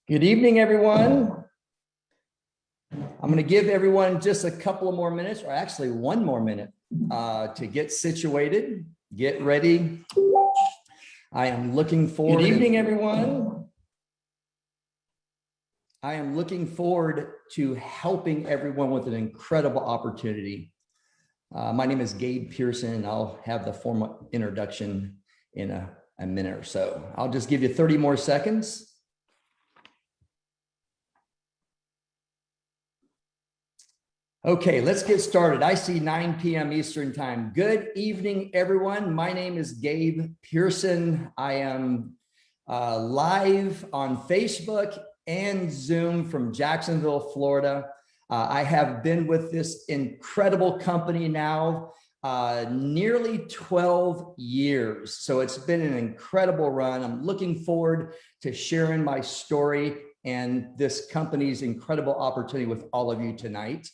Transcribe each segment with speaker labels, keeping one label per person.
Speaker 1: Good evening, everyone. I'm going to give everyone just a couple of more minutes, or actually one more minute, to get situated, get ready. I am looking forward. Good evening, everyone. I am looking forward to helping everyone with an incredible opportunity. My name is Gabe Pearson, and I'll have the formal introduction in a minute or so. I'll just give you 30 more seconds. Okay, let's get started. I see 9 p.m. Eastern time. Good evening, everyone. My name is Gabe Pearson. I am live on Facebook and Zoom from Jacksonville, Florida. I have been with this incredible company now nearly 12 years. So it's been an incredible run. I'm looking forward to sharing my story and this company's incredible opportunity with all of you tonight.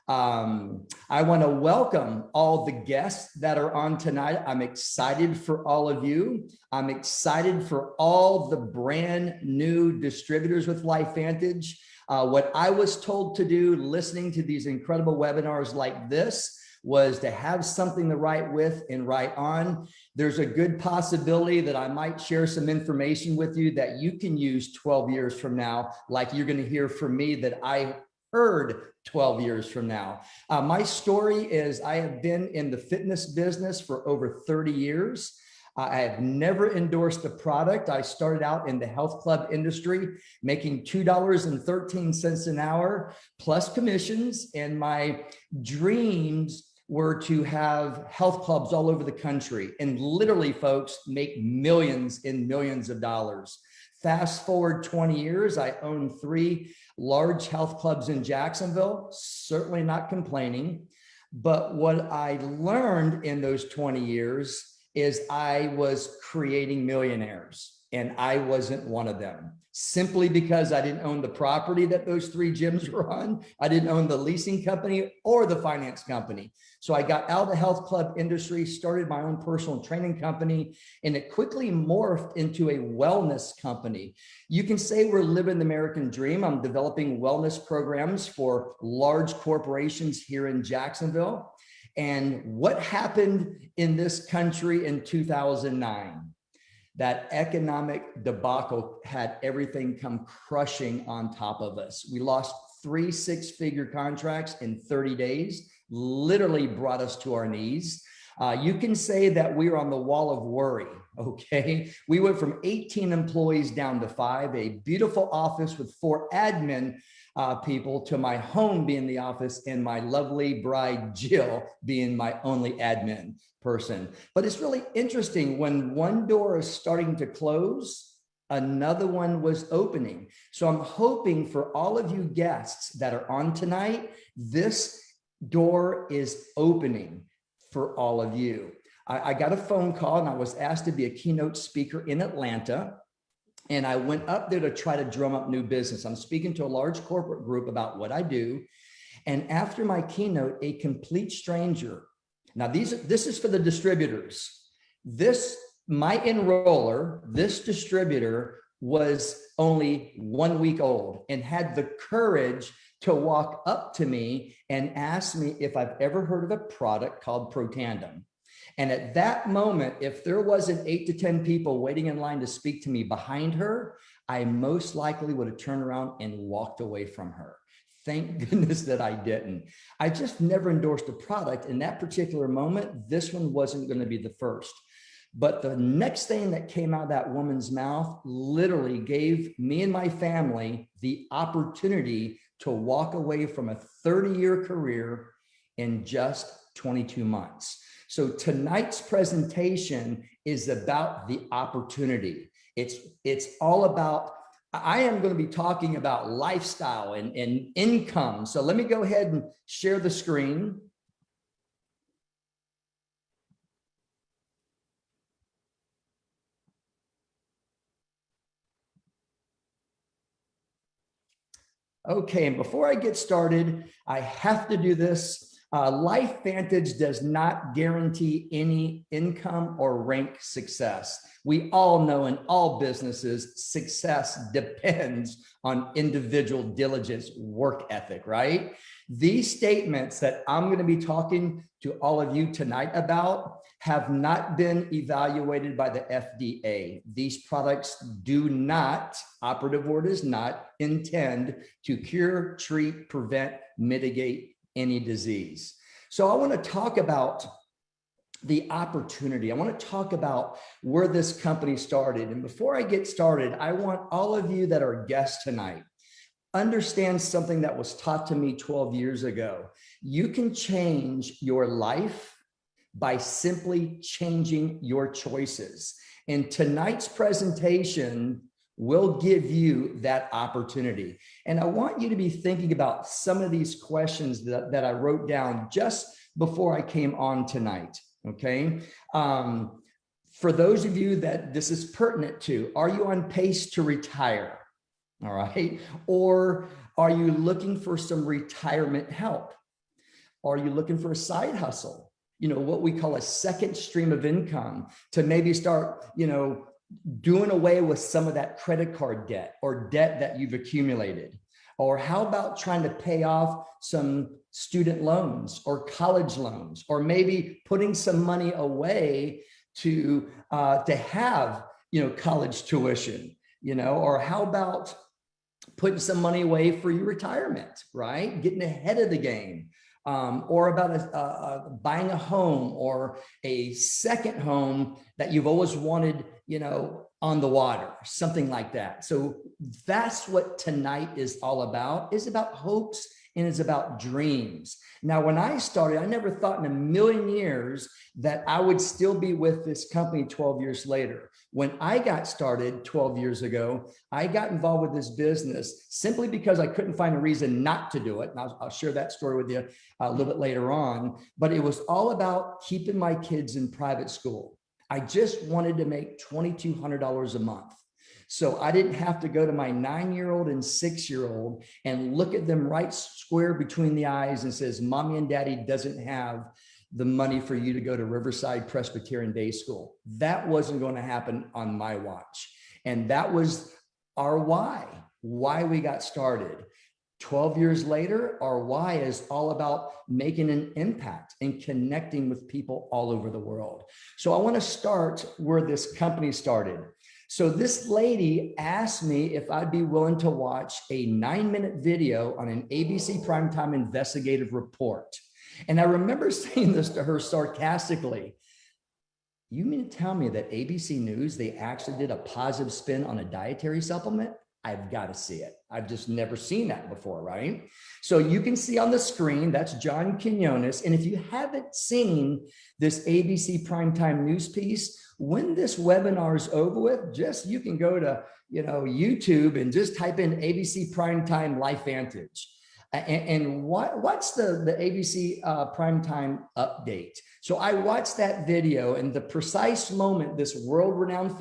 Speaker 1: I want to welcome all the guests that are on tonight. I'm excited for all of you. I'm excited for all the brand new distributors with LifeVantage. What I was told to do listening to these incredible webinars like this was to have something to write with and write on. There's a good possibility that I might share some information with you that you can use 12 years from now, like you're going to hear from me that I heard 12 years from now. My story is I have been in the fitness business for over 30 years. I have never endorsed a product. I started out in the health club industry, making $2.13 an hour plus commissions. And my dreams were to have health clubs all over the country and literally, folks, make millions and millions of dollars. Fast forward 20 years, I own 3 large health clubs in Jacksonville, certainly not complaining. But what I learned in those 20 years is I was creating millionaires, and I wasn't one of them. Simply because I didn't own the property that those 3 gyms were on. I didn't own the leasing company or the finance company. So I got out of the health club industry, started my own personal training company, and it quickly morphed into a wellness company. You can say we're living the American dream. I'm developing wellness programs for large corporations here in Jacksonville. And what happened in this country in 2009? That economic debacle had everything come crushing on top of us. We lost 3 6-figure contracts in 30 days, literally brought us to our knees. You can say that we were on the wall of worry, okay? We went from 18 employees down to 5, a beautiful office with 4 admin people, to my home being the office and my lovely bride, Jill, being my only admin person. But it's really interesting, when one door is starting to close, another one was opening. So I'm hoping for all of you guests that are on tonight, this door is opening for all of you. I got a phone call and I was asked to be a keynote speaker in Atlanta. And I went up there to try to drum up new business. I'm speaking to a large corporate group about what I do. And after my keynote, a complete stranger. Now, this is for the distributors. My enroller, this distributor, was only 1 week old and had the courage to walk up to me and ask me if I've ever heard of a product called Protandem. And at that moment, if there wasn't 8 to 10 people waiting in line to speak to me behind her, I most likely would have turned around and walked away from her. Thank goodness that I didn't. I just never endorsed a product. In that particular moment, this one wasn't going to be the first. But the next thing that came out of that woman's mouth literally gave me and my family the opportunity to walk away from a 30-year career in just 22 months. So tonight's presentation is about the opportunity. It's all about, I am going to be talking about lifestyle and income. So let me go ahead and share the screen. Okay, and before I get started, I have to do this. LifeVantage does not guarantee any income or rank success. We all know in all businesses, success depends on individual diligence, work ethic, right? These statements that I'm going to be talking to all of you tonight about have not been evaluated by the FDA. These products do not, operative word is not, intend to cure, treat, prevent, mitigate any disease. So I want to talk about the opportunity. I want to talk about where this company started. And before I get started, I want all of you that are guests tonight, understand something that was taught to me 12 years ago. You can change your life by simply changing your choices. And tonight's presentation will give you that opportunity. And I want you to be thinking about some of these questions that I wrote down just before I came on tonight, okay? For those of you that this is pertinent to, are you on pace to retire? All right. Or are you looking for some retirement help? Are you looking for a side hustle? You know, what we call a second stream of income to maybe start, you know, doing away with some of that credit card debt or debt that you've accumulated? Or how about trying to pay off some student loans or college loans, or maybe putting some money away to have, you know, college tuition, you know? Or how about putting some money away for your retirement, right? Getting ahead of the game. Or about buying a home or a second home that you've always wanted, you know, on the water, something like that. So that's what tonight is all about. It's about hopes and it's about dreams. Now, when I started, I never thought in a million years that I would still be with this company 12 years later. When I got started 12 years ago, I got involved with this business simply because I couldn't find a reason not to do it. And I'll share that story with you a little bit later on. But it was all about keeping my kids in private school. I just wanted to make $2,200 a month. So I didn't have to go to my 9-year-old and 6-year-old and look at them right square between the eyes and says, Mommy and Daddy doesn't have the money for you to go to Riverside Presbyterian Day School. That wasn't going to happen on my watch. And that was our why we got started. 12 years later, our why is all about making an impact and connecting with people all over the world. So I want to start where this company started. So this lady asked me if I'd be willing to watch a 9-minute video on an ABC primetime investigative report. And I remember saying this to her sarcastically. You mean to tell me that ABC News, they actually did a positive spin on a dietary supplement? I've got to see it. I've just never seen that before, right? So you can see on the screen, that's John Quinones. And if you haven't seen this ABC primetime news piece, when this webinar is over with, just you can go to, you know, YouTube and just type in ABC primetime LifeVantage. And what's the ABC primetime update? So I watched that video, and the precise moment this world-renowned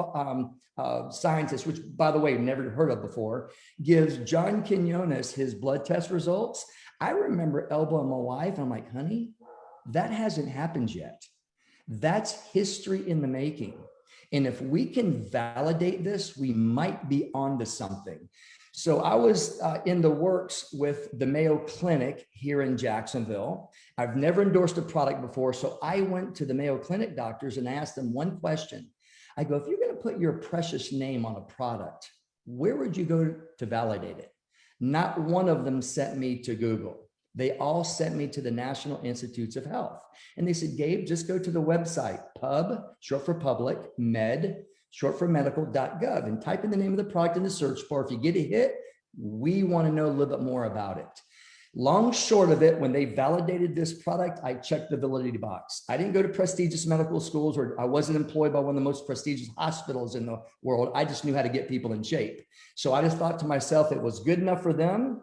Speaker 1: scientist, which by the way, never heard of before, gives John Quinones his blood test results. I remember elbowing my wife, and I'm like, honey, that hasn't happened yet. That's history in the making. And if we can validate this, we might be onto something. So I was in the works with the Mayo Clinic here in Jacksonville. I've never endorsed a product before. So I went to the Mayo Clinic doctors and asked them one question. I go, if you're going to put your precious name on a product, where would you go to validate it? Not one of them sent me to Google. They all sent me to the National Institutes of Health. And they said, Gabe, just go to the website, pub, short for public, med, short for medical.gov, and type in the name of the product in the search bar. If you get a hit, we want to know a little bit more about it. Long short of it, when they validated this product, I checked the validity box. I didn't go to prestigious medical schools, or I wasn't employed by one of the most prestigious hospitals in the world. I just knew how to get people in shape. So I just thought to myself, it was good enough for them.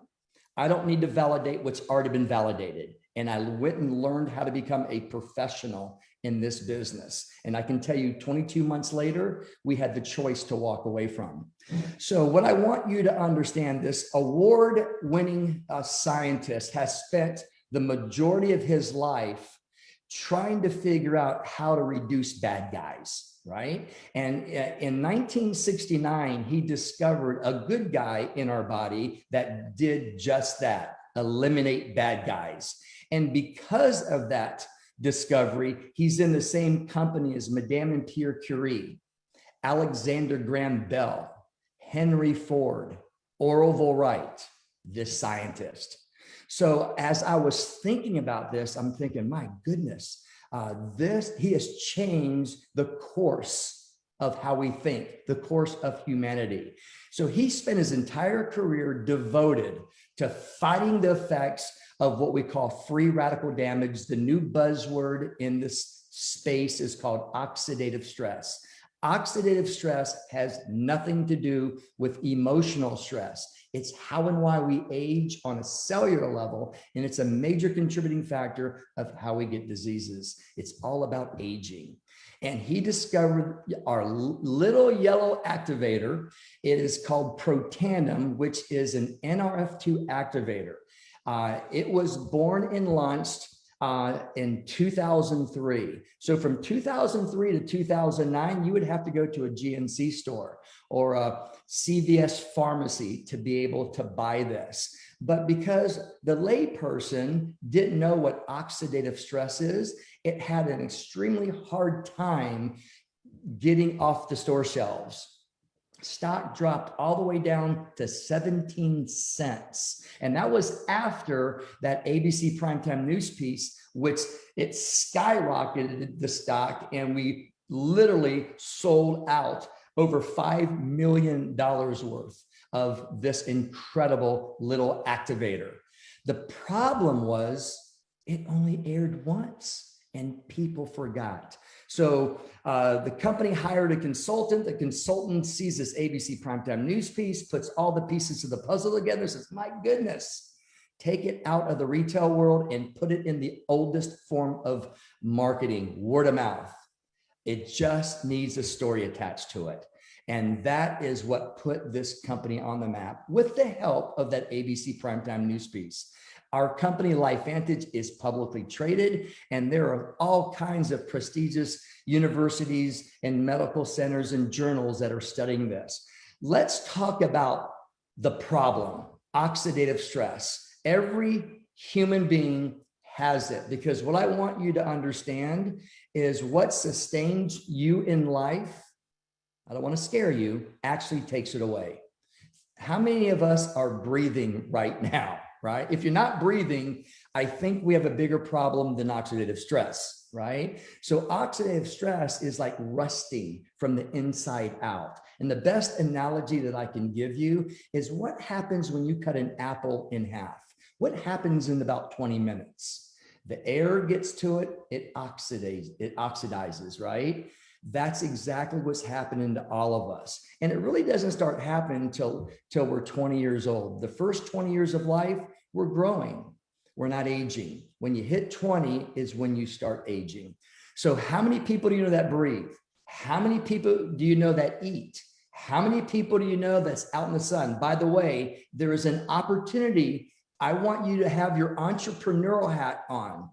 Speaker 1: I don't need to validate what's already been validated. And I went and learned how to become a professional in this business. And I can tell you 22 months later, we had the choice to walk away from. So what I want you to understand, this award-winning scientist has spent the majority of his life trying to figure out how to reduce bad guys, right? And in 1969, he discovered a good guy in our body that did just that, eliminate bad guys. And because of that discovery, he's in the same company as Madame and Pierre Curie, Alexander Graham Bell, Henry Ford, Orville Wright, this scientist. So as I was thinking about this, I'm thinking, my goodness, he has changed the course of how we think, the course of humanity. So he spent his entire career devoted to fighting the effects of what we call free radical damage. The new buzzword in this space is called oxidative stress. Oxidative stress has nothing to do with emotional stress. It's how and why we age on a cellular level, and it's a major contributing factor of how we get diseases. It's all about aging. And he discovered our little yellow activator. It is called Protandim, which is an NRF2 activator. It was born and launched in 2003. So from 2003 to 2009, you would have to go to a GNC store or a CVS pharmacy to be able to buy this. But because the layperson didn't know what oxidative stress is, it had an extremely hard time getting off the store shelves. Stock dropped all the way down to 17 cents. And that was after that ABC primetime news piece, which it skyrocketed the stock, and we literally sold out over $5 million worth of this incredible little activator. The problem was it only aired once and people forgot. So the company hired a consultant. The consultant sees this ABC primetime news piece, puts all the pieces of the puzzle together, says, my goodness, take it out of the retail world and put it in the oldest form of marketing, word of mouth. It just needs a story attached to it. And that is what put this company on the map with the help of that ABC primetime news piece. Our company, LifeVantage, is publicly traded, and there are all kinds of prestigious universities and medical centers and journals that are studying this. Let's talk about the problem, oxidative stress. Every human being has it, because what I want you to understand is what sustains you in life, I don't want to scare you, actually takes it away. How many of us are breathing right now? Right? If you're not breathing, I think we have a bigger problem than oxidative stress, right? So oxidative stress is like rusting from the inside out. And the best analogy that I can give you is what happens when you cut an apple in half? What happens in about 20 minutes? The air gets to it, it oxidizes, right? That's exactly what's happening to all of us. And it really doesn't start happening until we're 20 years old. The first 20 years of life, we're growing. We're not aging. When you hit 20 is when you start aging. So how many people do you know that breathe? How many people do you know that eat? How many people do you know that's out in the sun? By the way, there is an opportunity. I want you to have your entrepreneurial hat on.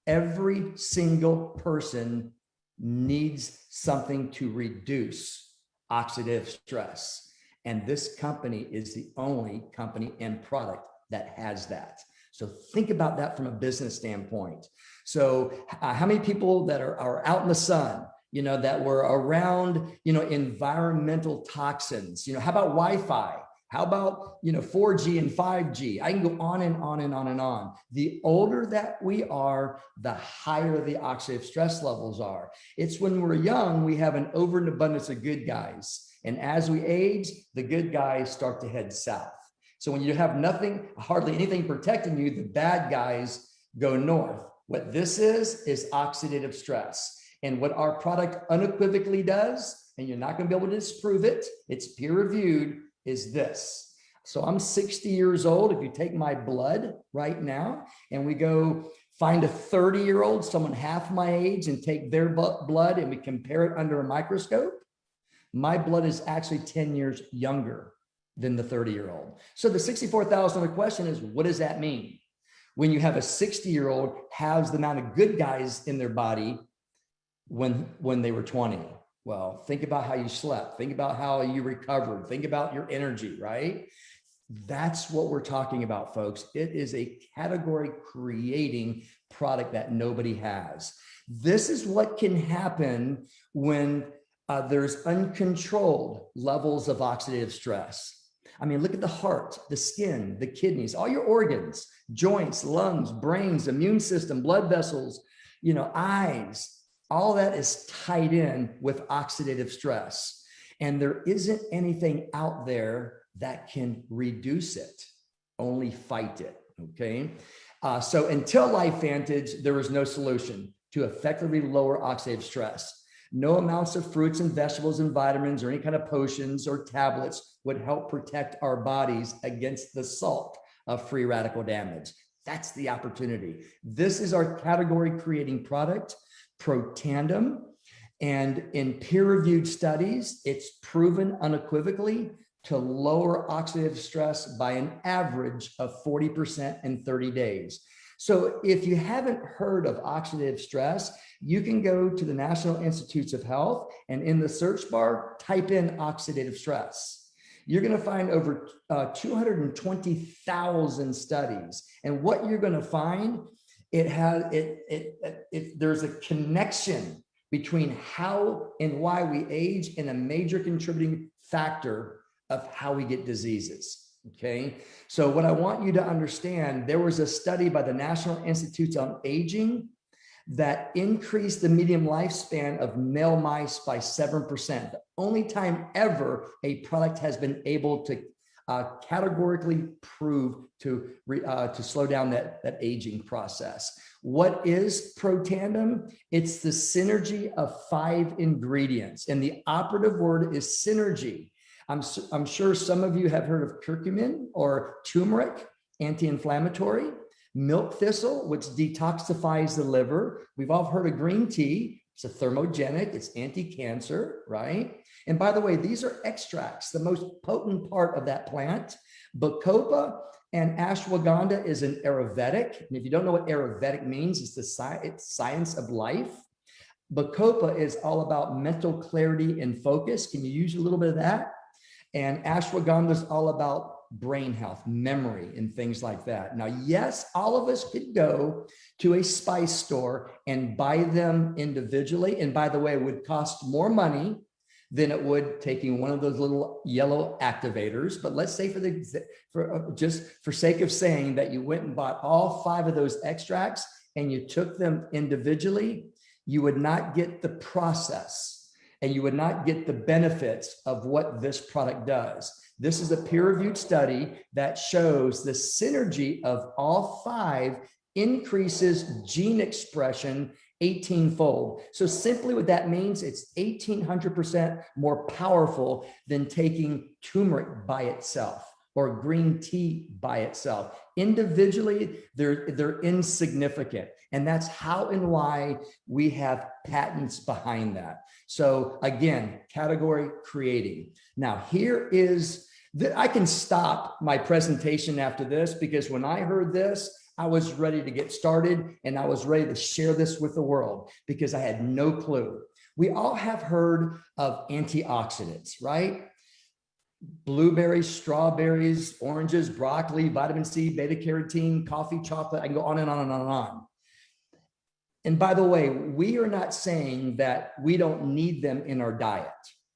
Speaker 1: Every single person needs something to reduce oxidative stress. And this company is the only company and product that has that. So think about that from a business standpoint. So how many people that are out in the sun, you know, that were around, you know, environmental toxins, you know, how about Wi-Fi? How about, you know, 4G and 5G? I can go on and on and on and on. The older that we are, the higher the oxidative stress levels are. It's when we're young, we have an overabundance of good guys. And as we age, the good guys start to head south. So when you have nothing, hardly anything protecting you, the bad guys go north. What this is oxidative stress. And what our product unequivocally does, and you're not going to be able to disprove it, it's peer reviewed, is this. So I'm 60 years old. If you take my blood right now and we go Find a 30-year-old, someone half my age, and take their blood and we compare it under a microscope. My blood is actually 10 years younger than the 30-year-old. So the $64,000 question is, what does that mean? When you have a 60-year-old has the amount of good guys in their body when they were 20. Well, think about how you slept. Think about how you recovered. Think about your energy, right? That's what we're talking about, folks. It is a category creating product that nobody has. This is what can happen when there's uncontrolled levels of oxidative stress. I mean, look at the heart, the skin, the kidneys, all your organs, joints, lungs, brains, immune system, blood vessels, eyes, all that is tied in with oxidative stress. And there isn't anything out there that can reduce it, only fight it, okay? So until LifeVantage, there was no solution to effectively lower oxidative stress. No amounts of fruits and vegetables and vitamins or any kind of potions or tablets would help protect our bodies against the assault of free radical damage. That's the opportunity. This is our category creating product, Protandim. And in peer-reviewed studies, it's proven unequivocally to lower oxidative stress by an average of 40% in 30 days. So if you haven't heard of oxidative stress, you can go to the National Institutes of Health and in the search bar, type in oxidative stress. You're going to find over 220,000 studies. And what you're going to find, there's a connection between how and why we age and a major contributing factor of how we get diseases. Okay. So what I want you to understand, there was a study by the National Institutes on Aging that increased the median lifespan of male mice by 7%. The only time ever a product has been able to categorically prove to slow down that aging process. What is Protandim? It's the synergy of 5 ingredients, and the operative word is synergy. I'm sure some of you have heard of curcumin or turmeric, anti-inflammatory, milk thistle, which detoxifies the liver. We've all heard of green tea. It's a thermogenic, it's anti-cancer, right? And by the way, these are extracts, the most potent part of that plant. Bacopa and ashwagandha is an Ayurvedic. And if you don't know what Ayurvedic means, it's the science of life. Bacopa is all about mental clarity and focus. Can you use a little bit of that? And ashwagandha is all about brain health, memory, and things like that. Now, yes, all of us could go to a spice store and buy them individually. And by the way, it would cost more money than it would taking one of those little yellow activators. But let's say for sake of saying that you went and bought all 5 of those extracts and you took them individually, you would not get the process and you would not get the benefits of what this product does. This is a peer-reviewed study that shows the synergy of all 5 increases gene expression 18-fold. So simply what that means, it's 1,800% more powerful than taking turmeric by itself or green tea by itself. Individually, they're insignificant. And that's how and why we have patents behind that. So again, category creating. Now here is, I can stop my presentation after this because when I heard this, I was ready to get started and I was ready to share this with the world because I had no clue. We all have heard of antioxidants, right? Blueberries, strawberries, oranges, broccoli, vitamin C, beta carotene, coffee, chocolate. I can go on and on and on and on. And by the way, we are not saying that we don't need them in our diet,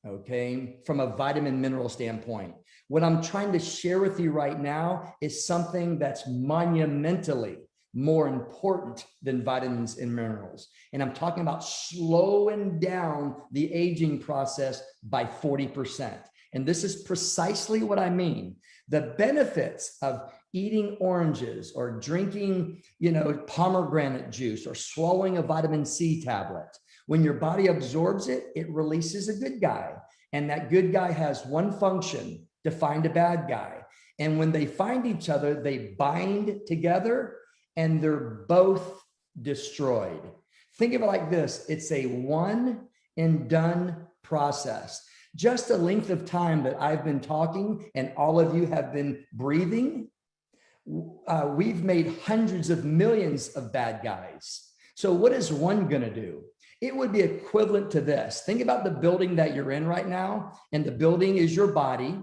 Speaker 1: okay, from a vitamin mineral standpoint. What I'm trying to share with you right now is something that's monumentally more important than vitamins and minerals. And I'm talking about slowing down the aging process by 40%. And this is precisely what I mean. The benefits of eating oranges or drinking, pomegranate juice or swallowing a vitamin C tablet. When your body absorbs it, it releases a good guy. And that good guy has one function, to find a bad guy. And when they find each other, they bind together and they're both destroyed. Think of it like this. It's a one and done process. Just the length of time that I've been talking and all of you have been breathing, we've made hundreds of millions of bad guys. So what is one going to do? It would be equivalent to this. Think about the building that you're in right now, and the building is your body,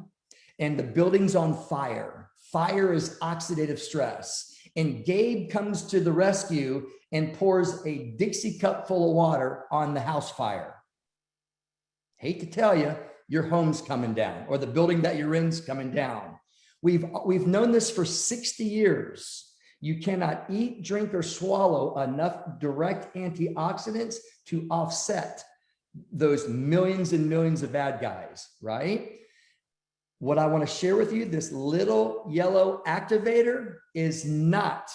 Speaker 1: and the building's on fire. Fire is oxidative stress. And Gabe comes to the rescue and pours a Dixie cup full of water on the house fire. Hate to tell you, your home's coming down, or the building that you're in's coming down. We've known this for 60 years. You cannot eat, drink, or swallow enough direct antioxidants to offset those millions and millions of bad guys, right? What I want to share with you, this little yellow activator is not,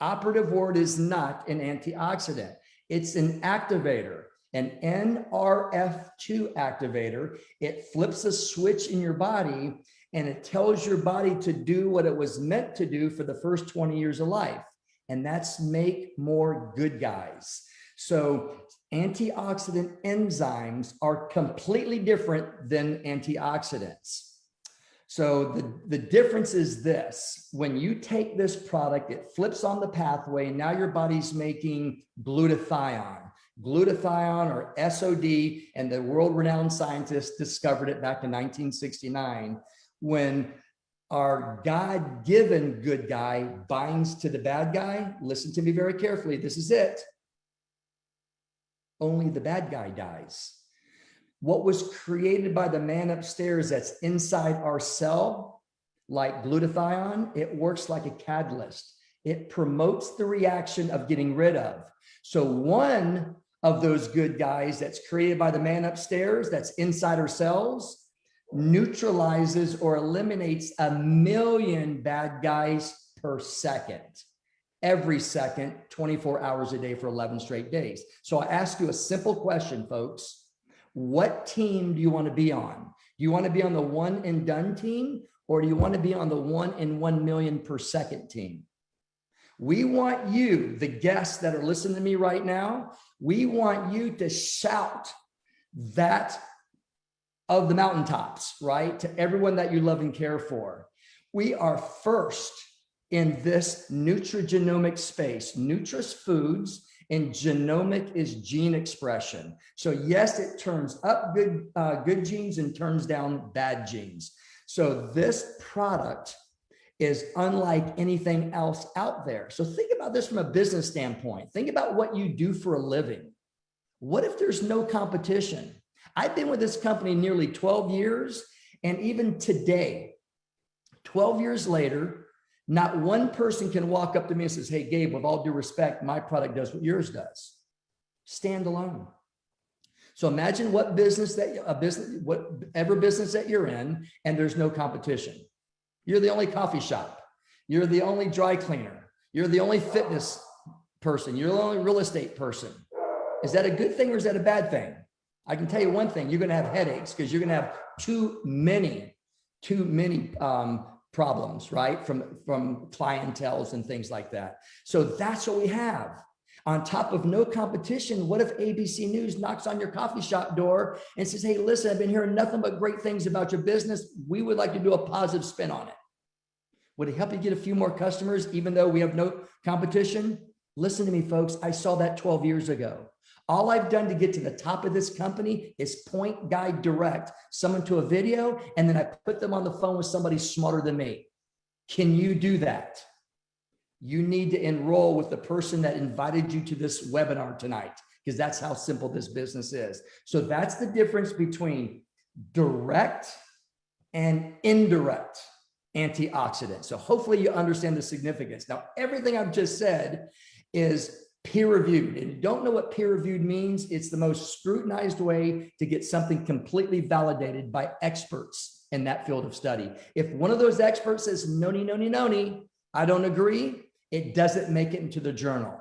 Speaker 1: operative word is not an antioxidant. It's an activator, an NRF2 activator. It flips a switch in your body and it tells your body to do what it was meant to do for the first 20 years of life. And that's make more good guys. So antioxidant enzymes are completely different than antioxidants. So the difference is this: when you take this product, it flips on the pathway, and now your body's making glutathione. Glutathione, or SOD, and the world-renowned scientists discovered it back in 1969. When our God-given good guy binds to the bad guy, listen to me very carefully, this is it. Only the bad guy dies. What was created by the man upstairs that's inside our cell, like glutathione, it works like a catalyst. It promotes the reaction of getting rid of. So one of those good guys that's created by the man upstairs that's inside our cells neutralizes or eliminates 1 million bad guys per second. Every second, 24 hours a day for 11 straight days. So I ask you a simple question, folks. What team do you want to be on? Do you want to be on the one and done team, or do you want to be on the 1 in 1 million per second team? We want you, the guests that are listening to me right now, we want you to shout that of the mountaintops, right? To everyone that you love and care for. We are first in this nutrigenomic space. Nutris foods, and genomic is gene expression. So yes, it turns up good genes and turns down bad genes. So this product is unlike anything else out there. So think about this from a business standpoint. Think about what you do for a living. What if there's no competition? I've been with this company nearly 12 years, and even today, 12 years later, not one person can walk up to me and says, hey, Gabe, with all due respect, my product does what yours does. Stand alone. So imagine whatever business that you're in, and there's no competition. You're the only coffee shop. You're the only dry cleaner. You're the only fitness person. You're the only real estate person. Is that a good thing or is that a bad thing? I can tell you one thing, you're going to have headaches because you're going to have too many problems, right? From clienteles and things like that. So that's what we have. On top of no competition, what if ABC News knocks on your coffee shop door and says, hey, listen, I've been hearing nothing but great things about your business. We would like to do a positive spin on it. Would it help you get a few more customers, even though we have no competition? Listen to me, folks. I saw that 12 years ago. All I've done to get to the top of this company is point, guide, direct someone to a video, and then I put them on the phone with somebody smarter than me. Can you do that? You need to enroll with the person that invited you to this webinar tonight, because that's how simple this business is. So that's the difference between direct and indirect antioxidants. So hopefully you understand the significance. Now, everything I've just said is peer-reviewed. And you don't know what peer-reviewed means. It's the most scrutinized way to get something completely validated by experts in that field of study. If one of those experts says, no, I don't agree, it doesn't make it into the journal.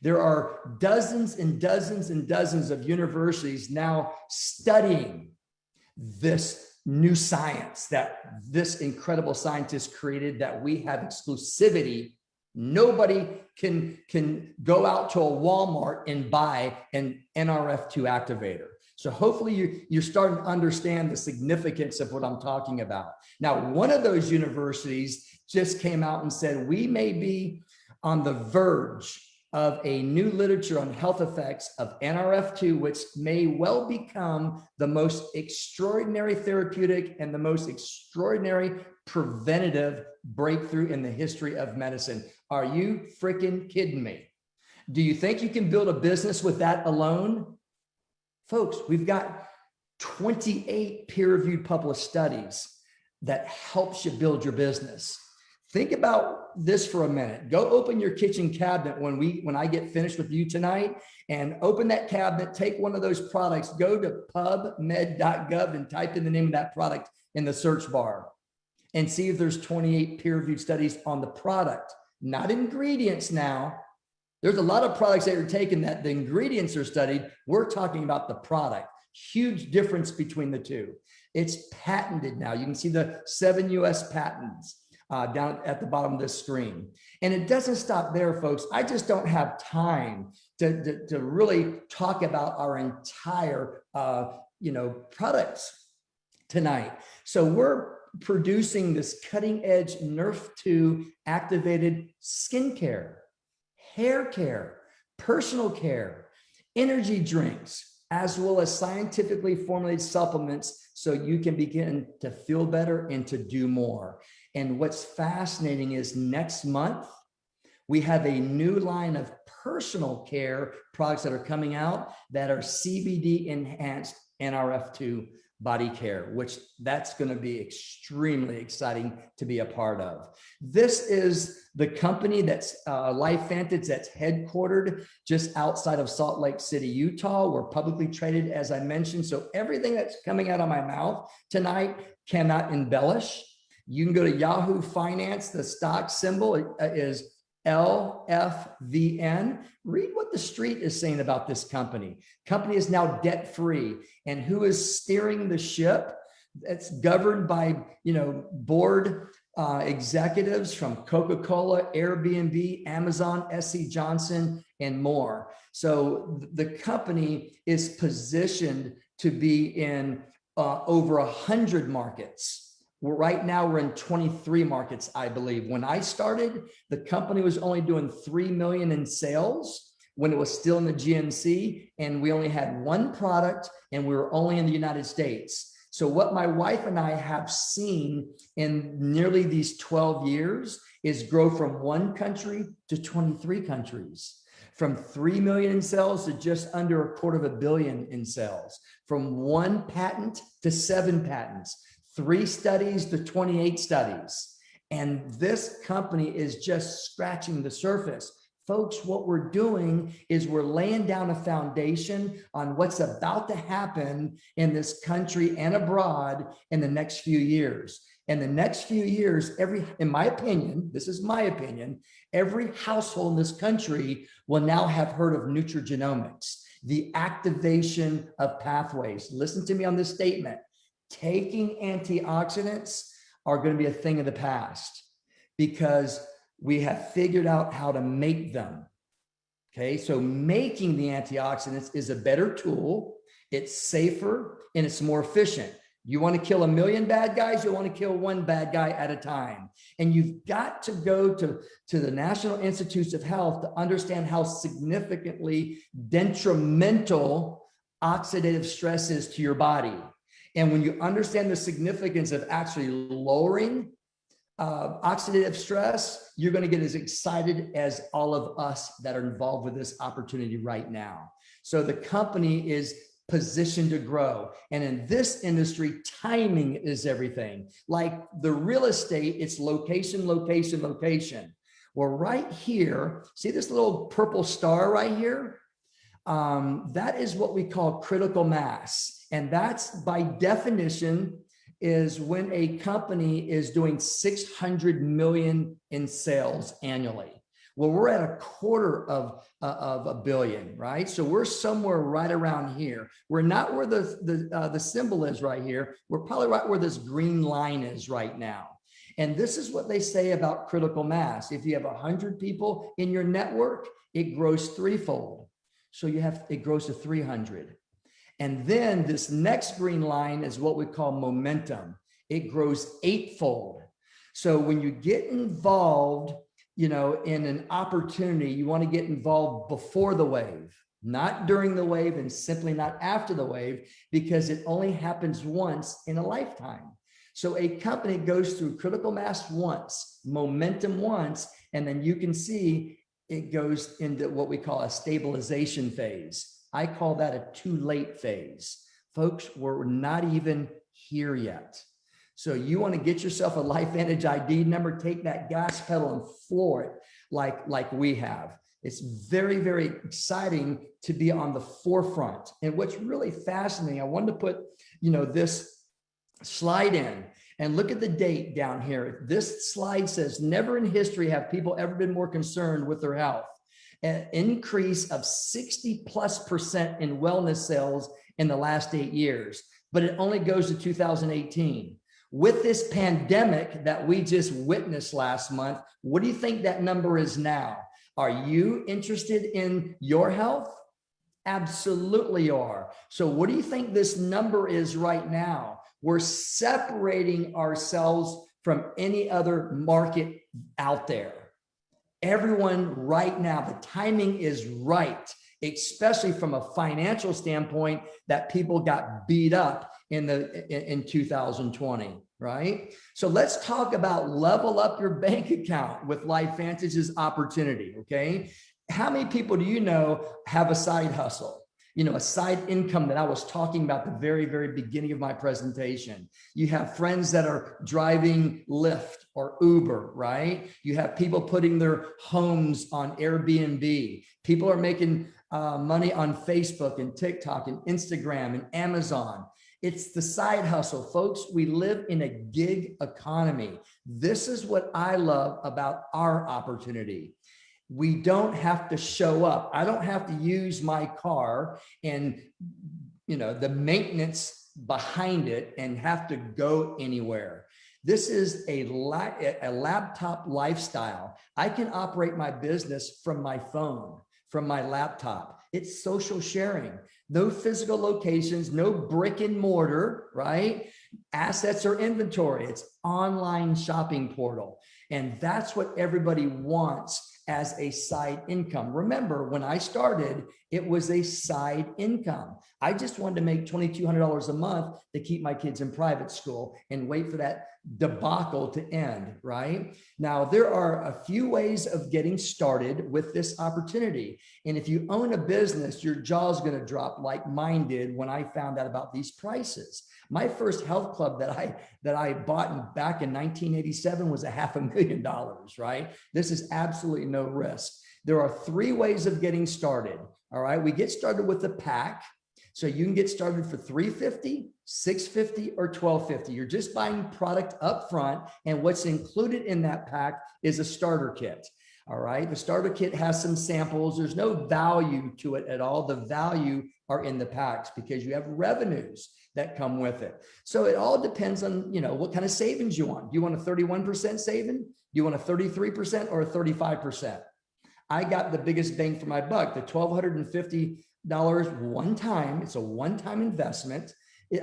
Speaker 1: There are dozens and dozens and dozens of universities now studying this new science that this incredible scientist created, that we have exclusivity Nobody can go out to a Walmart and buy an NRF2 activator. So hopefully you're starting to understand the significance of what I'm talking about. Now, one of those universities just came out and said, we may be on the verge of a new literature on health effects of NRF2, which may well become the most extraordinary therapeutic and the most extraordinary preventative breakthrough in the history of medicine. Are you freaking kidding me? Do you think you can build a business with that alone? Folks, we've got 28 peer-reviewed published studies that helps you build your business. Think about this for a minute. Go open your kitchen cabinet when I get finished with you tonight, and open that cabinet, take one of those products, go to pubmed.gov and type in the name of that product in the search bar and see if there's 28 peer-reviewed studies on the product, not ingredients now. There's a lot of products that are taken that the ingredients are studied. We're talking about the product. Huge difference between the two. It's patented now. You can see the 7 US patents down at the bottom of this screen. And it doesn't stop there, folks. I just don't have time to really talk about our entire products tonight. So we're producing this cutting edge NRF2 activated skincare, hair care, personal care, energy drinks, as well as scientifically formulated supplements so you can begin to feel better and to do more. And what's fascinating is next month, we have a new line of personal care products that are coming out that are CBD enhanced NRF2 body care, which that's going to be extremely exciting to be a part of. This is the company that's LifeVantage, that's headquartered just outside of Salt Lake City, Utah. We're publicly traded, as I mentioned. So everything that's coming out of my mouth tonight cannot embellish. You can go to Yahoo Finance. The stock symbol is LFVN. Read what the street is saying about this company. Company is now debt-free. And who is steering the ship? It's governed by, board executives from Coca-Cola, Airbnb, Amazon, SC Johnson, and more. So the company is positioned to be in over 100 markets. Right now, we're in 23 markets, I believe. When I started, the company was only doing $3 million in sales when it was still in the GNC, and we only had one product, and we were only in the United States. So what my wife and I have seen in nearly these 12 years is grow from one country to 23 countries, from 3 million in sales to just under $250 million in sales, from 1 patent to 7 patents. 3 studies to 28 studies. And this company is just scratching the surface. Folks, what we're doing is we're laying down a foundation on what's about to happen in this country and abroad in the next few years. In the next few years, in my opinion, this is my opinion, every household in this country will now have heard of nutrigenomics, the activation of pathways. Listen to me on this statement. Taking antioxidants are going to be a thing of the past because we have figured out how to make them. Okay, so making the antioxidants is a better tool. It's safer and it's more efficient. You want to kill 1 million bad guys, you want to kill 1 bad guy at a time. And you've got to go to the National Institutes of Health to understand how significantly detrimental oxidative stress is to your body. And when you understand the significance of actually lowering oxidative stress, you're going to get as excited as all of us that are involved with this opportunity right now. So the company is positioned to grow. And in this industry, timing is everything. Like the real estate, it's location, location, location. Well, right here, see this little purple star right here? That is what we call critical mass. And that's by definition is when a company is doing 600 million in sales annually. Well, we're at $250 million, right? So we're somewhere right around here. We're not where the symbol is right here. We're probably right where this green line is right now. And this is what they say about critical mass. If you have 100 people in your network, it grows threefold. So it grows to 300. And then this next green line is what we call momentum. It grows eightfold. So when you get involved, in an opportunity, you want to get involved before the wave, not during the wave, and simply not after the wave, because it only happens once in a lifetime. So a company goes through critical mass once, momentum once, and then you can see it goes into what we call a stabilization phase. I call that a too late phase. Folks, we're not even here yet. So you want to get yourself a LifeVantage ID number, take that gas pedal and floor it like we have. It's very, very exciting to be on the forefront. And what's really fascinating, I wanted to put, this slide in and look at the date down here. This slide says, never in history have people ever been more concerned with their health. An increase of 60+% in wellness sales in the last 8 years, but it only goes to 2018. With this pandemic that we just witnessed last month, what do you think that number is now? Are you interested in your health? Absolutely are. So what do you think this number is right now? We're separating ourselves from any other market out there. Everyone right now, the timing is right, especially from a financial standpoint, that people got beat up in 2020, right? So let's talk about level up your bank account with LifeVantage's opportunity, okay? How many people do you know have a side hustle? A side income that I was talking about at the very, very beginning of my presentation. You have friends that are driving Lyft or Uber, right? You have people putting their homes on Airbnb. People are making money on Facebook and TikTok and Instagram and Amazon. It's the side hustle, folks. We live in a gig economy. This is what I love about our opportunity. We don't have to show up. I don't have to use my car and, the maintenance behind it and have to go anywhere. This is a laptop lifestyle. I can operate my business from my phone, from my laptop. It's social sharing. No physical locations, no brick and mortar, right? Assets or inventory. It's online shopping portal. And that's what everybody wants as a side income. Remember, when I started, it was a side income. I just wanted to make $2,200 a month to keep my kids in private school and wait for that debacle to end, right? Now, there are a few ways of getting started with this opportunity. And if you own a business, your jaw's going to drop like mine did when I found out about these prices. My first health club that I bought back in 1987 was $500,000, right? This is absolutely no risk. There are 3 ways of getting started. All right. We get started with the pack. So you can get started for $350, $650, or $1,250. You're just buying product up front. And what's included in that pack is a starter kit. All right. The starter kit has some samples. There's no value to it at all. The value are in the packs because you have revenues that come with it. So it all depends on, what kind of savings you want. Do you want a 31% saving? Do you want a 33% or a 35%? I got the biggest bang for my buck, the $1,250 one time. It's a one-time investment.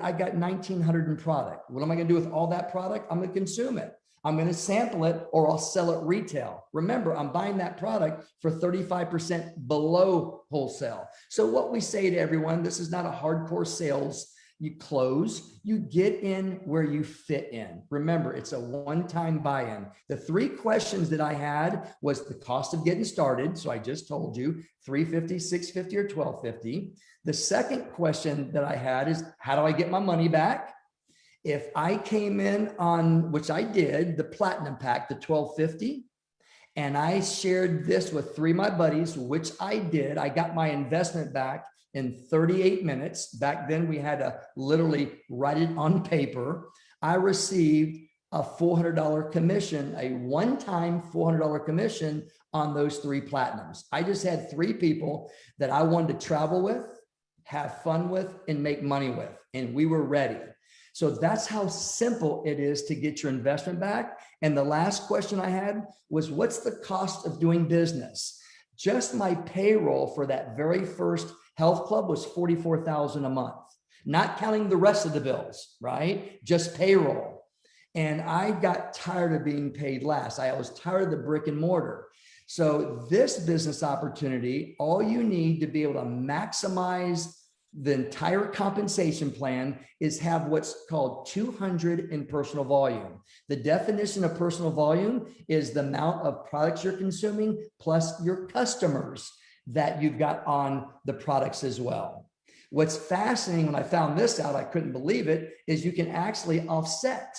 Speaker 1: I got $1,900 in product. What am I going to do with all that product? I'm going to consume it. I'm going to sample it or I'll sell it retail. Remember, I'm buying that product for 35% below wholesale. So what we say to everyone, this is not a hardcore sales. You close, you get in where you fit in. Remember, it's a one-time buy-in. The 3 questions that I had was the cost of getting started. So I just told you $350, $650, or $1,250. The second question that I had is, how do I get my money back? If I came in on, which I did, the platinum pack, the $1,250, and I shared this with 3 of my buddies, which I did, I got my investment back in 38 minutes. Back then we had to literally write it on paper. I received a $400 commission, a one-time $400 commission on those 3 platinums. I just had 3 people that I wanted to travel with, have fun with, and make money with, and we were ready. So that's how simple it is to get your investment back. And the last question I had was, what's the cost of doing business? Just my payroll for that very first health club was $44,000 a month, not counting the rest of the bills, right? Just payroll. And I got tired of being paid last. I was tired of the brick and mortar. So this business opportunity, all you need to be able to maximize the entire compensation plan is have what's called 200 in personal volume. The definition of personal volume is the amount of products you're consuming plus your customers that you've got on the products as well. What's fascinating, when I found this out, I couldn't believe it, is you can actually offset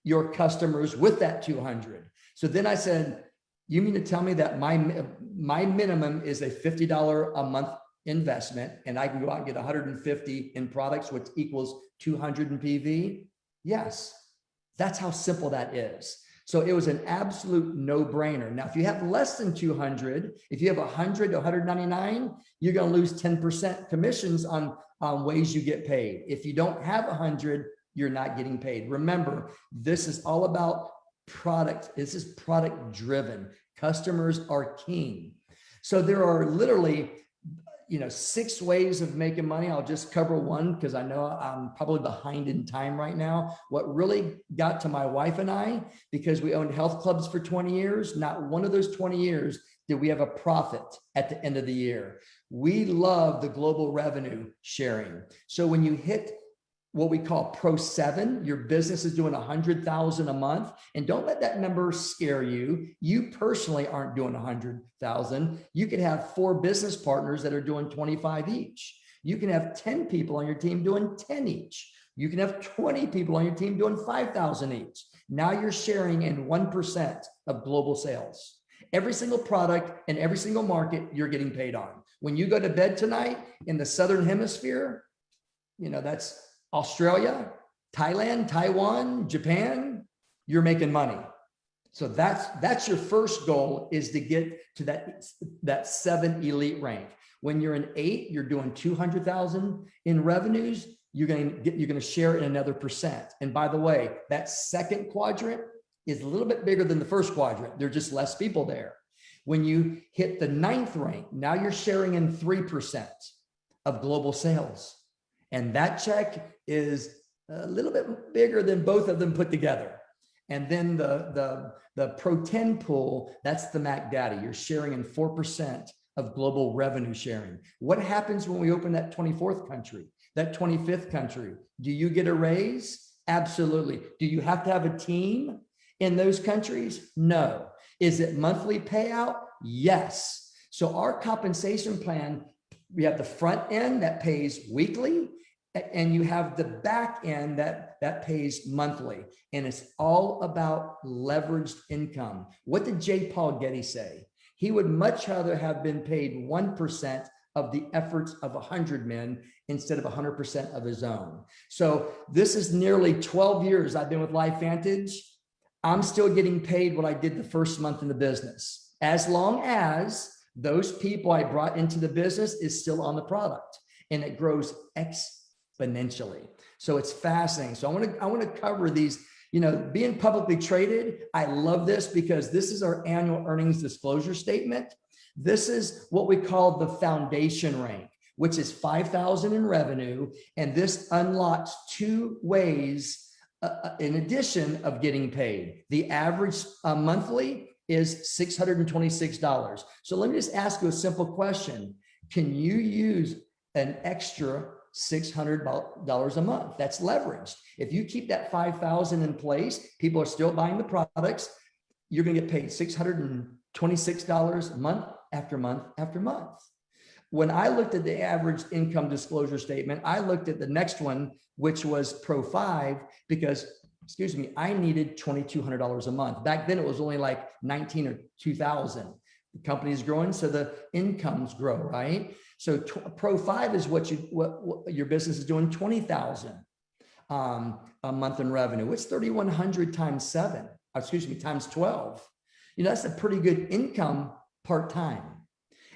Speaker 1: your customers with that 200. So then I said, you mean to tell me that my minimum is a $50 a month investment, and I can go out and get 150 in products, which equals 200 in PV? Yes, that's how simple that is. So it was an absolute no-brainer. Now, if you have less than 200, if you have 100 to 199, you're going to lose 10% commissions on ways you get paid. If you don't have 100, you're not getting paid. Remember, this is all about product. This is product driven. Customers are king. So there are literally 6 ways of making money. I'll just cover one because I know I'm probably behind in time right now. What really got to my wife and I, because we owned health clubs for 20 years, not one of those 20 years did we have a profit at the end of the year. We love the global revenue sharing. So when you hit what we call Pro 7, your business is doing 100,000 a month. And don't let that number scare you. You personally aren't doing 100,000. You could have 4 business partners that are doing 25 each. You can have 10 people on your team doing 10 each. You can have 20 people on your team doing 5,000 each. Now you're sharing in 1% of global sales. Every single product and every single market you're getting paid on. When you go to bed tonight in the Southern Hemisphere, that's Australia, Thailand, Taiwan, Japan, you're making money. So that's your first goal, is to get to that 7 elite rank. When you're an 8, you're doing 200,000 in revenues. You're going to share in another percent. And by the way, that second quadrant is a little bit bigger than the first quadrant. There's just less people there. When you hit the 9th rank, now you're sharing in 3% of global sales. And that check is a little bit bigger than both of them put together. And then the Pro 10 pool, that's the Mac Daddy. You're sharing in 4% of global revenue sharing. What happens when we open that 24th country, that 25th country? Do you get a raise? Absolutely. Do you have to have a team in those countries? No. Is it monthly payout? Yes. So our compensation plan, we have the front end that pays weekly, and you have the back end that pays monthly. And it's all about leveraged income. What did J. Paul Getty say? He would much rather have been paid 1% of the efforts of 100 men instead of 100% of his own. So this is nearly 12 years I've been with LifeVantage. I'm still getting paid what I did the first month in the business, as long as those people I brought into the business is still on the product, and it grows exponentially. So it's fascinating. So I want to cover these. Being publicly traded, I love this because this is our annual earnings disclosure statement. This is what we call the foundation rank, which is 5,000 in revenue. And this unlocks 2 ways in addition of getting paid. The average monthly is $626. So let me just ask you a simple question. Can you use an extra $600 a month? That's leveraged. If you keep that 5,000 in place, people are still buying the products. You're going to get paid $626 month after month after month. When I looked at the average income disclosure statement, I looked at the next one, which was Pro 5, because, I needed $2,200 a month. Back then it was only like 19 or 2,000. The company's growing, so the incomes grow, right? So Pro 5 is what your business is doing, 20,000 a month in revenue. What's 3,100 times 12? That's a pretty good income part-time.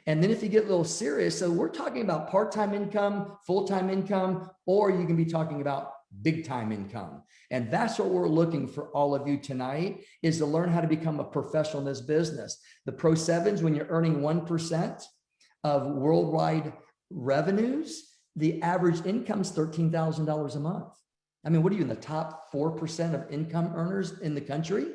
Speaker 1: And then if you get a little serious, so we're talking about part-time income, full-time income, or you can be talking about big time income. And that's what we're looking for all of you tonight, is to learn how to become a professional in this business. The Pro 7s, when you're earning 1% of worldwide revenues, the average income is $13,000 a month. I mean, what are you in the top 4% of income earners in the country?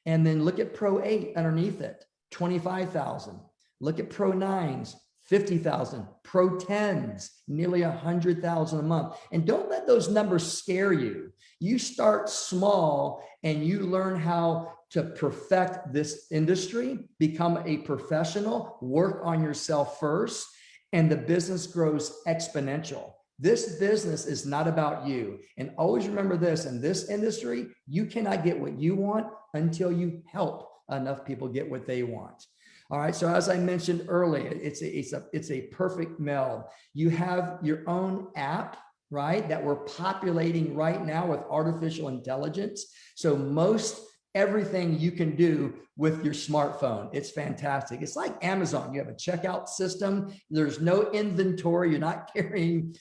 Speaker 1: And then look at Pro 8 underneath it, 25,000. Look at Pro 9s, 50,000, Pro 10s, nearly 100,000 a month. And don't let those numbers scare you. You start small and you learn how to perfect this industry, become a professional, work on yourself first, and the business grows exponential. This business is not about you. And always remember this, in this industry, you cannot get what you want until you help enough people get what they want. All right. So as I mentioned earlier, it's a perfect meld. You have your own app, right, that we're populating right now with artificial intelligence. So most everything you can do with your smartphone. It's fantastic. It's like Amazon. You have a checkout system. There's no inventory. You're not carrying,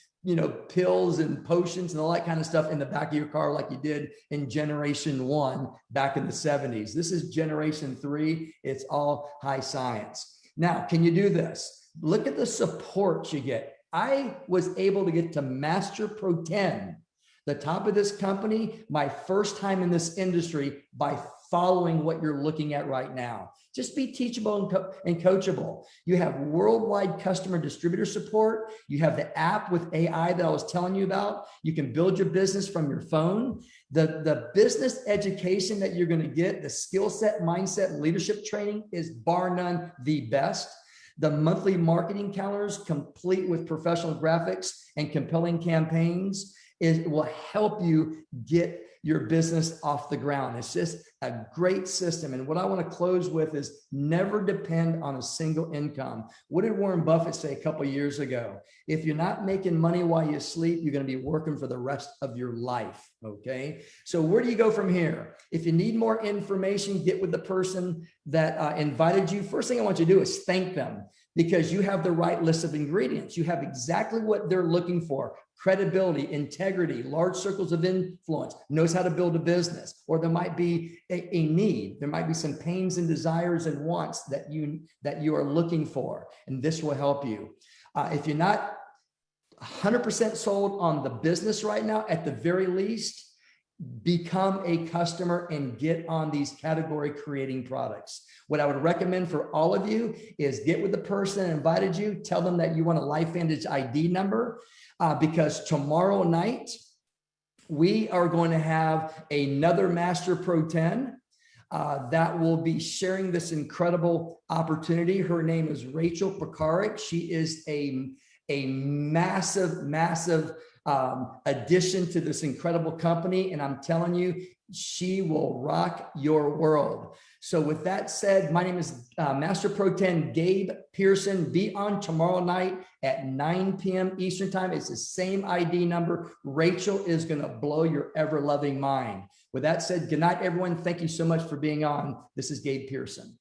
Speaker 1: pills and potions and all that kind of stuff in the back of your car like you did in generation 1 back in the 70s. This is generation 3. It's all high science. Now, can you do this? Look at the support you get. I was able to get to Master Pro 10, the top of this company, my first time in this industry, by following what you're looking at right now. Just be teachable and coachable. You have worldwide customer distributor support. You have the app with AI that I was telling you about. You can build your business from your phone. The business education that you're going to get, the skill set, mindset, and leadership training is bar none the best. The monthly marketing calendars, complete with professional graphics and compelling campaigns, will help you get your business off the ground. It's just a great system. And what I want to close with is never depend on a single income. What did Warren Buffett say a couple of years ago? If you're not making money while you sleep, you're going to be working for the rest of your life. Okay. So where do you go from here? If you need more information, get with the person that invited you. First thing I want you to do is thank them, because you have the right list of ingredients. You have exactly what they're looking for: credibility, integrity, large circles of influence, knows how to build a business. Or there might be a need. There might be some pains and desires and wants that you are looking for, and this will help you. If you're not 100% sold on the business right now, at the very least, become a customer and get on these category creating products. What I would recommend for all of you is get with the person that invited you, tell them that you want a LifeVantage ID number, because tomorrow night we are going to have another Master Pro 10 that will be sharing this incredible opportunity. Her name is Rachel Pekarik. She is a massive addition to this incredible company. And I'm telling you, she will rock your world. So with that said, my name is Master Pro 10 Gabe Pearson. Be on tomorrow night at 9 p.m. Eastern time. It's the same ID number. Rachel is going to blow your ever-loving mind. With that said, good night, everyone. Thank you so much for being on. This is Gabe Pearson.